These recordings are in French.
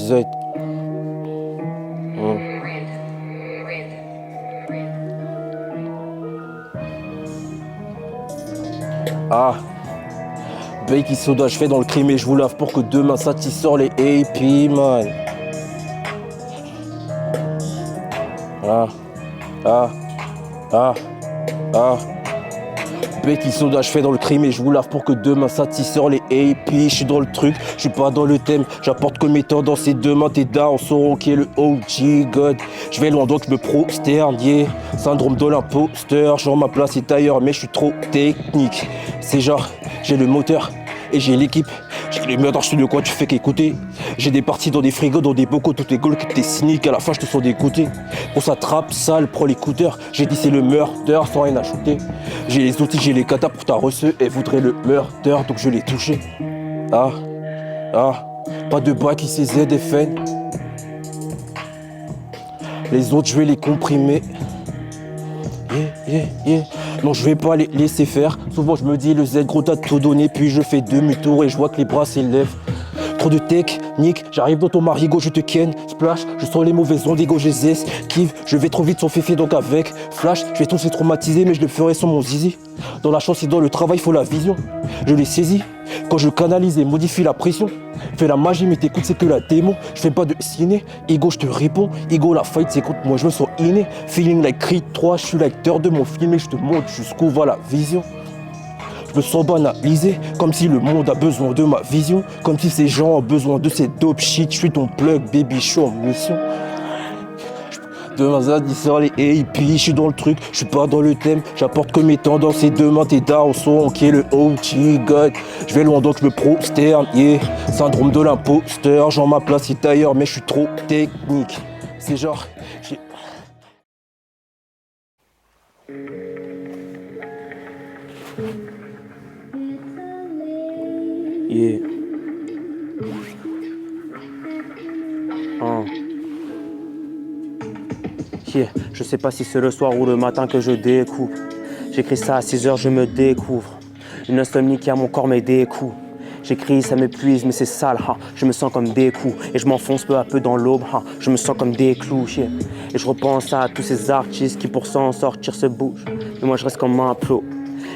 Z. Ah, Baking soda, je fais dans le crime et je vous lave pour que demain satisfaire les AP, man. Baking soda, je fais dans le crime et je vous lave pour que demain satisfaire les AP. Je suis dans le truc, je suis pas dans le thème. J'apporte que mes temps dans ces deux mains. Tes dards sauront qui est le OG God. Je vais loin donc je me prosterne, yeah. Syndrome de l'imposteur. Genre ma place est ailleurs mais je suis trop technique. C'est genre, j'ai le moteur et j'ai l'équipe. J'ai les meilleurs je de quoi tu fais qu'écouter. J'ai des parties dans des frigos, dans des bocaux, tous tes goals qui t'es cynique. À la fin, je te sens dégoûté. On s'attrape, sale, prends l'écouteur. J'ai dit c'est le meurtre, sans rien ajouter. J'ai les outils, j'ai les katas pour ta reçue. Elle voudrait le meurtre, donc je l'ai touché. Pas de bac qui sait ZFN. Les autres, je vais les comprimer. Non, je vais pas les laisser faire. Souvent, je me dis, le Z, gros, t'as tout donné. Puis je fais demi-tour et je vois que les bras s'élèvent. Trop de technique, j'arrive dans ton marigot, je te ken, splash, je sens les mauvaises ondes, ego, je kiff, je vais trop vite sans féfé, donc avec flash, je vais tous les traumatiser, mais je le ferai sans mon zizi. Dans la chance et dans le travail, faut la vision. Je l'ai saisi, quand je canalise et modifie la pression. Fais la magie, mais t'écoutes, c'est que la démon. Je fais pas de ciné, ego, je te réponds. Ego, la fight, c'est contre moi, je me sens inné. Feeling like Creed 3, je suis l'acteur de mon film et je te montre jusqu'où va la vision. Je me sens banalisé, comme si le monde a besoin de ma vision. Comme si ces gens ont besoin de ces dope shit. Je suis ton plug, baby, je suis en mission. Demain, il sort les AP, je suis dans le truc, je suis pas dans le thème. J'apporte que mes tendances et demain tes dards sont qui est le OG God. Je vais loin donc je me prosterne, yeah. Syndrome de l'imposteur, genre ma place est ailleurs mais je suis trop technique. C'est genre, yeah. Yeah. Je sais pas si c'est le soir ou le matin que je découpe. J'écris ça à 6h, je me découvre. Une insomnie qui a mon corps met des coups. J'écris, ça m'épuise, mais c'est sale. Je me sens comme des coups et je m'enfonce peu à peu dans l'aube. Je me sens comme des clous. Yeah. Et je repense à tous ces artistes qui pour s'en sortir se bougent. Mais moi je reste comme un plot.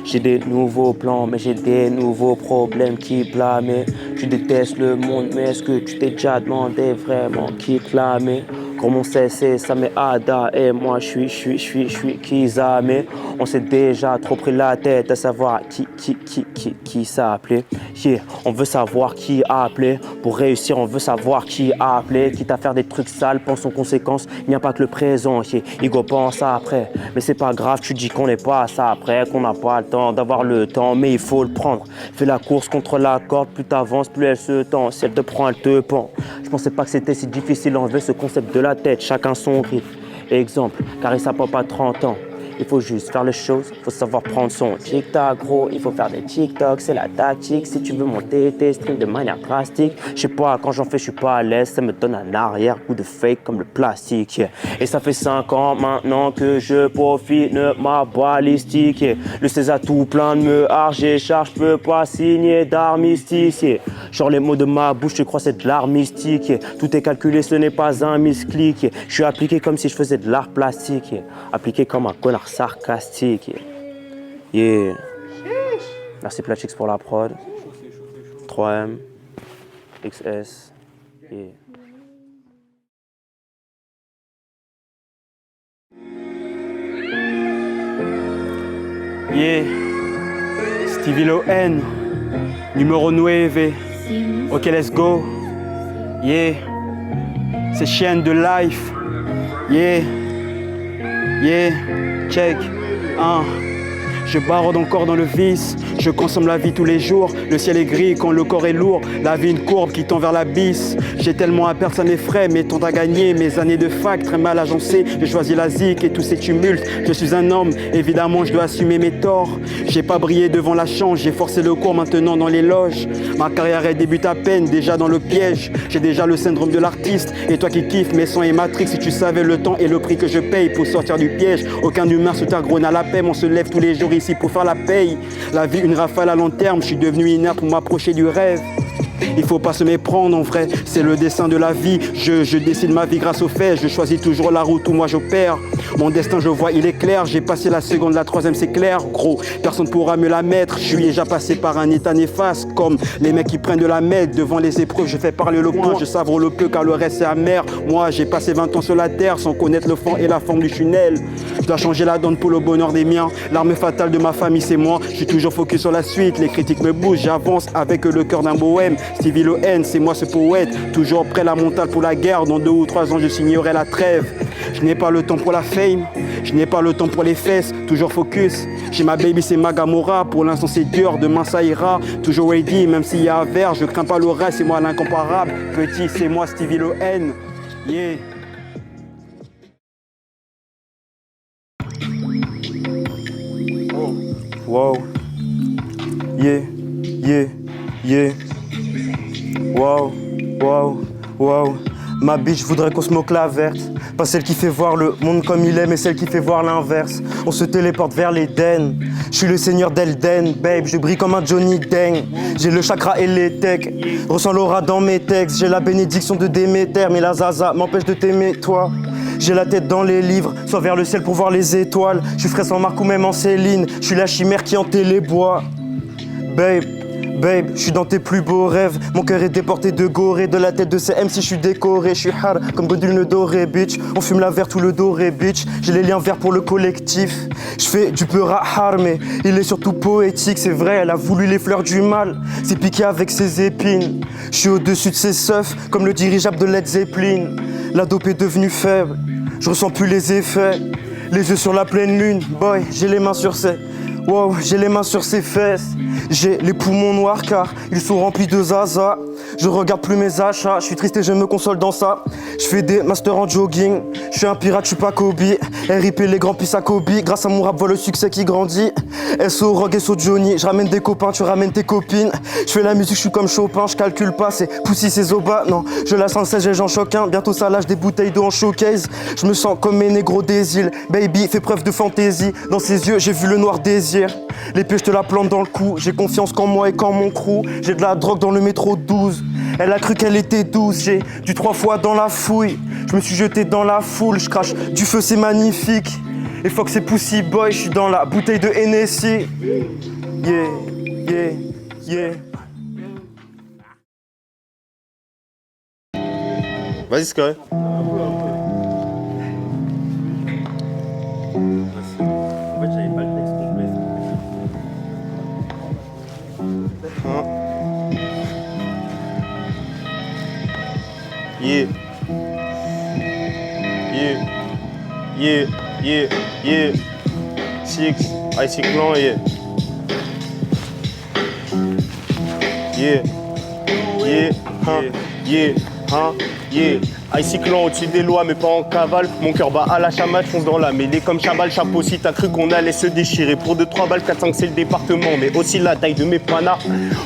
J'ai des nouveaux plans, mais j'ai des nouveaux problèmes qui blâment. Tu détestes le monde, mais est-ce que tu t'es déjà demandé vraiment qui clamait? Comme on sait, c'est ça, mais Ada et moi, je suis Kizame. On s'est déjà trop pris la tête à savoir qui s'appelait. Yeah. On veut savoir qui a appelé. Pour réussir, on veut savoir qui a appelé. Quitte à faire des trucs sales, pense aux conséquences. Il n'y a pas que le présent. Yeah. Ego pense après. Mais c'est pas grave, tu dis qu'on n'est pas à ça après, qu'on n'a pas le temps d'avoir le temps, mais il faut le prendre. Fais la course contre la corde, plus t'avances, plus elle se tend. Si elle te prend, elle te pend. Je pensais pas que c'était si difficile d'enlever ce concept de la tête, chacun son rythme. Exemple, Carissa Pop à 30 ans. Il faut juste faire les choses, il faut savoir prendre son tic-tac, gros. Il faut faire des TikTok, c'est la tactique. Si tu veux monter tes streams de manière drastique, je sais pas, quand j'en fais, je suis pas à l'aise. Ça me donne un arrière-goût de fake comme le plastique. Yeah. Et ça fait 5 ans maintenant que je profite de ma balistique. Yeah. Le César tout plein de me harger, charge, je peux pas signer d'armistice. Yeah. Genre les mots de ma bouche, je crois c'est de l'art mystique. Yeah. Tout est calculé, ce n'est pas un misclic. Yeah. Je suis appliqué comme si je faisais de l'art plastique. Yeah. Appliqué comme un connard sarcastique. Yeah. Merci Platchix pour la prod. 3M. XS. Yeah. Yeah. Stevie Lohan. Numéro 9. Ok, let's go. Yeah. C'est chienne de life. Yeah. Yeah, check, Je barre encore dans le vice, je consomme la vie tous les jours. Le ciel est gris quand le corps est lourd, la vie une courbe qui tend vers l'abysse. J'ai tellement à perdre, ça m'effraie, mais tant à gagner. Mes années de fac, très mal agencées, j'ai choisi la zik et tous ces tumultes. Je suis un homme, évidemment je dois assumer mes torts. J'ai pas brillé devant la chance, j'ai forcé le cours maintenant dans les loges. Ma carrière elle débute à peine, déjà dans le piège. J'ai déjà le syndrome de l'artiste, et toi qui kiffes mes sons et Matrix. Si tu savais le temps et le prix que je paye pour sortir du piège. Aucun humain sous terre gronne à la paix, on se lève tous les jours ici pour faire la paye. La vie, une rafale à long terme, je suis devenu inerte pour m'approcher du rêve. Il faut pas se méprendre en vrai, c'est le destin de la vie. Je décide ma vie grâce aux faits, je choisis toujours la route où moi j'opère. Mon destin je vois il est clair, j'ai passé la seconde, la troisième c'est clair. Gros, personne pourra me la mettre, je suis déjà passé par un état néfaste. Comme les mecs qui prennent de la mède, devant les épreuves je fais parler le point. Je savre le peu car le reste c'est amer. Moi j'ai passé 20 ans sur la terre sans connaître le fond et la forme du tunnel. Je dois changer la donne pour le bonheur des miens. L'arme fatale de ma famille c'est moi, je suis toujours focus sur la suite. Les critiques me bougent, j'avance avec le cœur d'un bohème. Stevie Le N, c'est moi ce poète, toujours prêt la montale pour la guerre. Dans 2 ou 3 ans je signerai la trêve. Je n'ai pas le temps pour la fame, je n'ai pas le temps pour les fesses, toujours focus. J'ai ma baby c'est Magamora, pour l'instant c'est dur, demain ça ira. Toujours ready, même s'il y a un verre, je crains pas le reste, c'est moi l'incomparable. Petit c'est moi Stevie Le N, yeah. Wow, yeah, yeah, yeah. Wow, wow, wow. Ma bitch voudrait qu'on se moque la verte. Pas celle qui fait voir le monde comme il est, mais celle qui fait voir l'inverse. On se téléporte vers l'Éden. Je suis le seigneur d'Elden, babe. Je brille comme un Johnny Deng. J'ai le chakra et les techs. Ressens l'aura dans mes textes. J'ai la bénédiction de Déméter, mais la zaza m'empêche de t'aimer, toi. J'ai la tête dans les livres, soit vers le ciel pour voir les étoiles. Je suis frais sans marque ou même en Céline. Je suis la chimère qui hantait les bois. Babe, je suis dans tes plus beaux rêves. Mon cœur est déporté de Gorée. De la tête de ces MC, je suis décoré. Je suis hard comme Godule doré, bitch. On fume la verte ou le doré, bitch. J'ai les liens verts pour le collectif. Je fais du peu rare, mais il est surtout poétique. C'est vrai, elle a voulu les fleurs du mal. C'est piqué avec ses épines. Je suis au-dessus de ses seufs, comme le dirigeable de Led Zeppelin. La dope est devenue faible. Je ressens plus les effets. Les yeux sur la pleine lune. Boy, j'ai les mains sur ses... Wow, j'ai les mains sur ses fesses. J'ai les poumons noirs car ils sont remplis de zaza. Je regarde plus mes achats, je suis triste et je me console dans ça. Je fais des masters en jogging. Je suis un pirate, je suis pas Kobe. RIP les grands pis à Kobe. Grâce à mon rap, vois le succès qui grandit. SO Rogue, SO Johnny. Je ramène des copains, tu ramènes tes copines. Je fais la musique, je suis comme Chopin. Je calcule pas, c'est Poussy, c'est Zoba. Non, je la sens 16 et j'en choque un. Bientôt ça lâche des bouteilles d'eau en showcase. Je me sens comme mes négros des îles. Baby, fais preuve de fantaisie. Dans ses yeux, j'ai vu le noir désir. L'épée, je te la plante dans le cou. J'ai confiance qu'en moi et qu'en mon crew. J'ai de la drogue dans le métro 12. Elle a cru qu'elle était douce. J'ai du 3 fois dans la fouille. Je me suis jeté dans la foule. Je crache du feu, c'est magnifique. Et fuck, c'est Pussy Boy. Je suis dans la bouteille de Hennessy. Yeah. Vas-y, c'est carré. En fait, j'avais pas le texte complet. Yeah. Six, Icy Clan, yeah. Yeah. Icy Clan au-dessus des lois mais pas en cavale. Mon cœur bat à la chamade, fonce dans la mêlée comme Chabal, chapeau si t'as cru qu'on allait se déchirer. Pour 2-3 balles, 4-5 c'est le département. Mais aussi la taille de mes panas.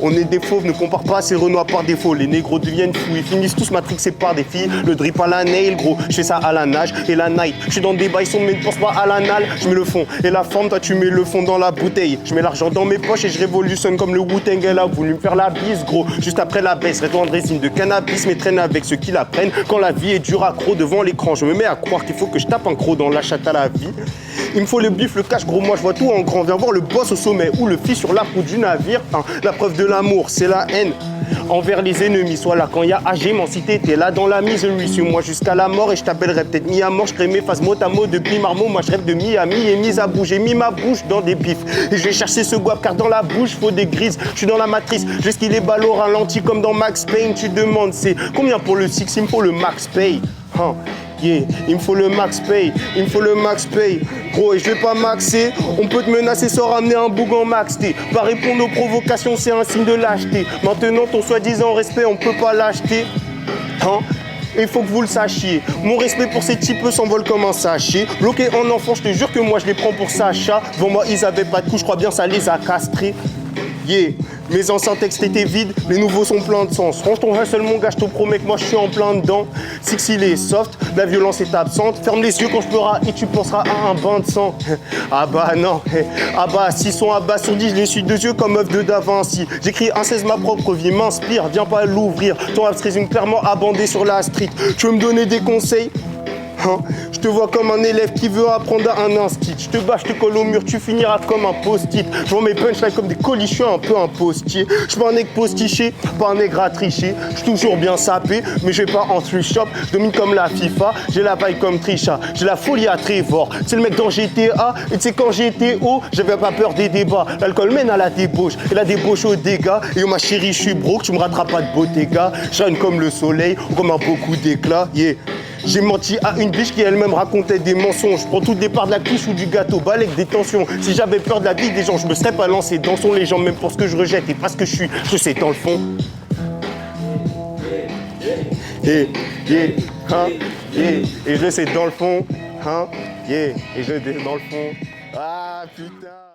On est des fauves, ne compare pas à ces renois par défaut. Les négros deviennent fous, ils finissent tous matrixés par des filles. Le drip à la nail, gros, je fais ça à la nage et la night. Je suis dans des bails mais ne pense pas à l'anal. Je mets le fond et la forme, toi tu mets le fond dans la bouteille. Je mets l'argent dans mes poches et je révolutionne comme le Wu-Tang. Elle a voulu me faire la bise, gros. Juste après la baisse, reste en dressing de cannabis, mais traîne avec ceux qui la prennent. Quand la vie est dure à croc devant l'écran, je me mets à croire qu'il faut que je tape un croc dans la chatte à la vie. Il me faut le bif, le cash, gros, moi je vois tout en grand. Viens voir le boss au sommet ou le fils sur la proue du navire. La preuve de l'amour, c'est la haine envers les ennemis. Soit là quand il y a AG, m'en cité, t'es là dans la misery. Suis-moi jusqu'à la mort et je t'appellerai peut-être mis à mort. Je crée mes phases mot à mot depuis Marmot. Moi je rêve de Miami et mise à bouche. J'ai mis ma bouche dans des bifs et je vais chercher ce guap car dans la bouche faut des grises. Je suis dans la matrice, j'esquille les balles au ralenti comme dans Max Payne. Tu demandes c'est combien pour le six, il me faut le max pay. Yeah, il me faut le max pay, Gros, et je vais pas maxer. On peut te menacer sans ramener un boug en max T. Pas répondre aux provocations, c'est un signe de lâcheté. Maintenant, ton soi-disant respect, on peut pas l'acheter. Il faut que vous le sachiez. Mon respect pour ces types s'envole comme un sachet. Bloqué en enfant, je te jure que moi je les prends pour Sacha. Devant moi, ils avaient pas de coups, je crois bien ça les a castrés. Yeah, Mes anciens textes étaient vides, les nouveaux sont pleins de sens. Range ton hustle mon gars, je te promets que moi je suis en plein dedans. Six il est soft, la violence est absente. Ferme les yeux quand je pleurerai et tu penseras à un bain de sang. Ah bah non, ah bah s'ils sont abasourdis, je les suis deux yeux comme œuf de Da Vinci. J'écris un 16, ma propre vie m'inspire, viens pas l'ouvrir. Ton rap se résume clairement à bander sur la street. Tu veux me donner des conseils? Je te vois comme un élève qui veut apprendre à un instit. Je te bats, je te colle au mur, tu finiras comme un post-it. Je vois mes punchlines comme des colis, je suis un peu un postier. Je suis pas un nègre postiché, pas un nègre à tricher. Je suis toujours bien sapé, mais je vais pas en thrift shop. Je domine comme la FIFA, j'ai la vaille comme Trisha. J'ai la folie à Trevor, c'est le mec dans GTA. Et tu sais quand j'étais haut, j'avais pas peur des débats. L'alcool mène à la débauche, et la débauche aux dégâts. Et oh ma chérie, je suis broke, tu me rateras pas de Bottega. Je shine comme le soleil, ou comme un beau coup d'éclat, yeah. J'ai menti à une biche qui elle-même racontait des mensonges. Je prends tout le départ de la quiche ou du gâteau, balèque des tensions. Si j'avais peur de la vie des gens, je me serais pas lancé. Dansons les gens, même pour ce que je rejette et pas ce que je suis. Je sais dans le fond. Et je sais dans le fond. Et je sais dans le fond. Ah putain.